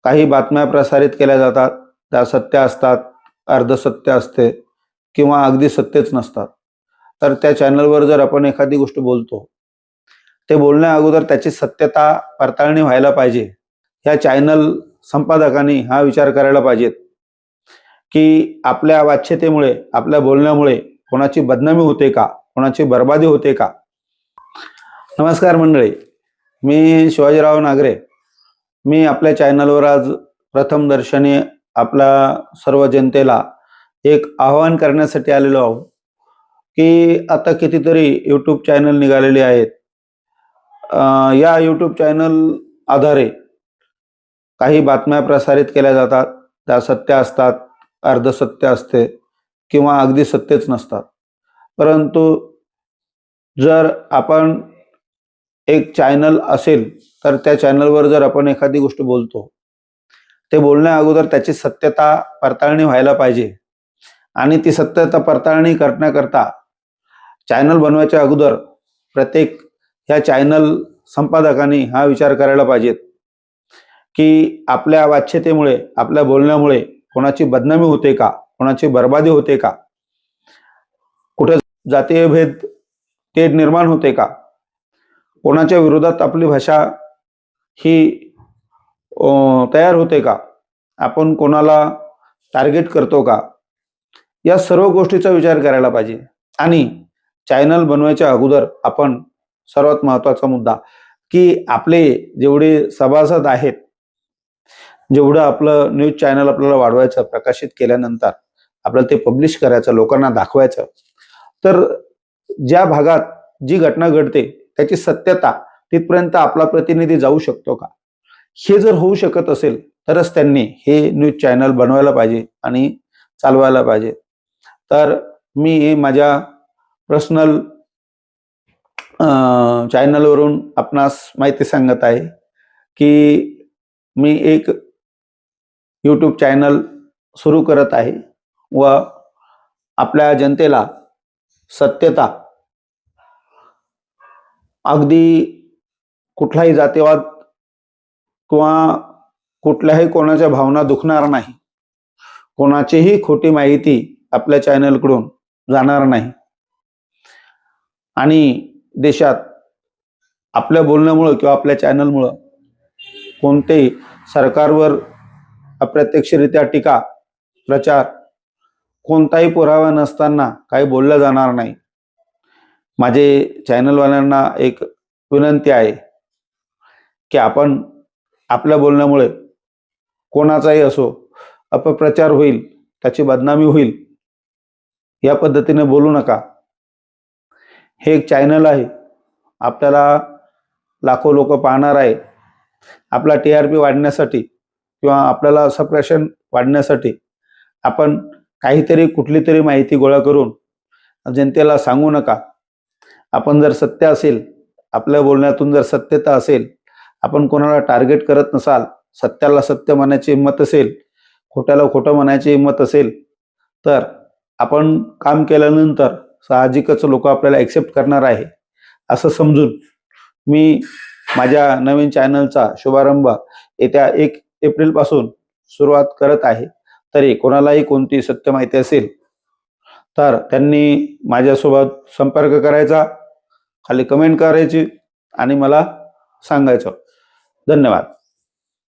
काही बातम्या प्रसारित केल्या जातात, त्या सत्य असतात, अर्धसत्य असते किंवा अगदी सत्यच नसतात. तर त्या चॅनलवर जर आपण एखादी गोष्ट बोलतो, ते बोलण्या अगोदर त्याची सत्यता पडताळणी व्हायला पाहिजे. या चॅनल संपादकांनी हा विचार करायला पाहिजेत, की आपल्या वाच्यतेमुळे, आपल्या बोलण्यामुळे कोणाची बदनामी होते का? कोणाची बरबादी होते का? नमस्कार मंडळी, मी शिवाजीराव नागरे. मी आपल्या चॅनलवर आज प्रथम दर्शनी आपल्या सर्व जनतेला एक आवाहन करण्यासाठी आलेलो आहोत, की आता कितीतरी यूट्यूब चॅनल निघालेले आहेत. या यूट्यूब चॅनल आधारे काही बातम्या प्रसारित केल्या जातात, त्या सत्य असतात, अर्धसत्य असते किंवा अगदी सत्यच नसतात. परंतु जर आपण एक चॅनल असेल, तर त्या चॅनलवर जर आपण एखादी गोष्ट बोलतो, ते बोलण्या अगोदर त्याची सत्यता पडताळणी व्हायला पाहिजे. आणि ती सत्यता पडताळणी करण्याकरता चॅनल बनवायच्या अगोदर प्रत्येक ह्या चॅनल संपादकांनी हा विचार करायला पाहिजेत, की आपल्या वाच्यतेमुळे, आपल्या बोलण्यामुळे कोणाची बदनामी होते का? कोणाची बरबादी होते का? कुठे जातीय भेद ते निर्माण होते का? कोणाच्या विरोधात आपली भाषा ही तयार होते का? आपण कोणाला टार्गेट करतो का? या सर्व गोष्टीचा विचार करायला पाहिजे. आणि चॅनल बनवायच्या अगोदर आपण सर्वात महत्त्वाचा मुद्दा, की आपले जेवढे सभासद आहेत, जेवढं आपलं न्यूज चॅनल आपल्याला वाढवायचं, प्रकाशित केल्यानंतर आपल्याला ते पब्लिश करायचं, लोकांना दाखवायचं. तर ज्या भागात जी घटना घडते त्याची सत्यता तिथपर्यंत आपला प्रतिनिधी जाऊ शकतो का? हे जर होऊ शकत असेल तरच त्यांनी हे न्यूज चॅनल बनवायला पाहिजे आणि चालवायला पाहिजे. तर मी माझ्या पर्सनल चॅनलवरून आपणास माहिती सांगत आहे, की मी एक यूट्यूब चॅनल सुरू करत आहे व आपल्या जनतेला सत्यता, अगदी कुठलाही जातीवाद किंवा कुठल्याही कोणाच्या भावना दुखणार नाही, कोणाचीही खोटी माहिती आपल्या चॅनलकडून जाणार नाही. आणि देशात आपल्या बोलण्यामुळं किंवा आपल्या चॅनलमुळं कोणतेही सरकारवर अप्रत्यक्षरित्या टीका, प्रचार, कोणताही पुरावा नसताना काही बोललं जाणार नाही. माझे चॅनलवाल्यांना एक विनंती आहे, की आपण आपल्या बोलण्यामुळे कोणाचाही असो अपप्रचार होईल, त्याची बदनामी होईल, या पद्धतीने बोलू नका. हे एक चॅनल आहे, आपल्याला लाखो लोक पाहणार आहे. आपला TRP वाढण्यासाठी किंवा आपल्याला सबस्क्रिप्शन वाढण्यासाठी आपण काहीतरी कुठली तरी माहिती गोळा करून जनतेला सांगू नका. आपण जर सत्य असेल, आपल्या बोलण्यातून जर सत्यता असेल, आपण कोणाला टार्गेट करत नसाल, सत्याला सत्य म्हणायची हिंमत असेल, खोट्याला खोटं म्हणायची हिंमत असेल, तर आपण काम केल्यानंतर साहजिकच लोक आपल्याला ॲक्सेप्ट करणार आहे असं समजून मी माझ्या नवीन चॅनलचा शुभारंभ येत्या 1 एप्रिलपासून सुरुवात करत आहे. तरी कोणालाही कोणती सत्य माहिती असेल तर त्यांनी माझ्यासोबत संपर्क करायचा, खाली कमेंट करायची आणि मला सांगायचं. धन्यवाद.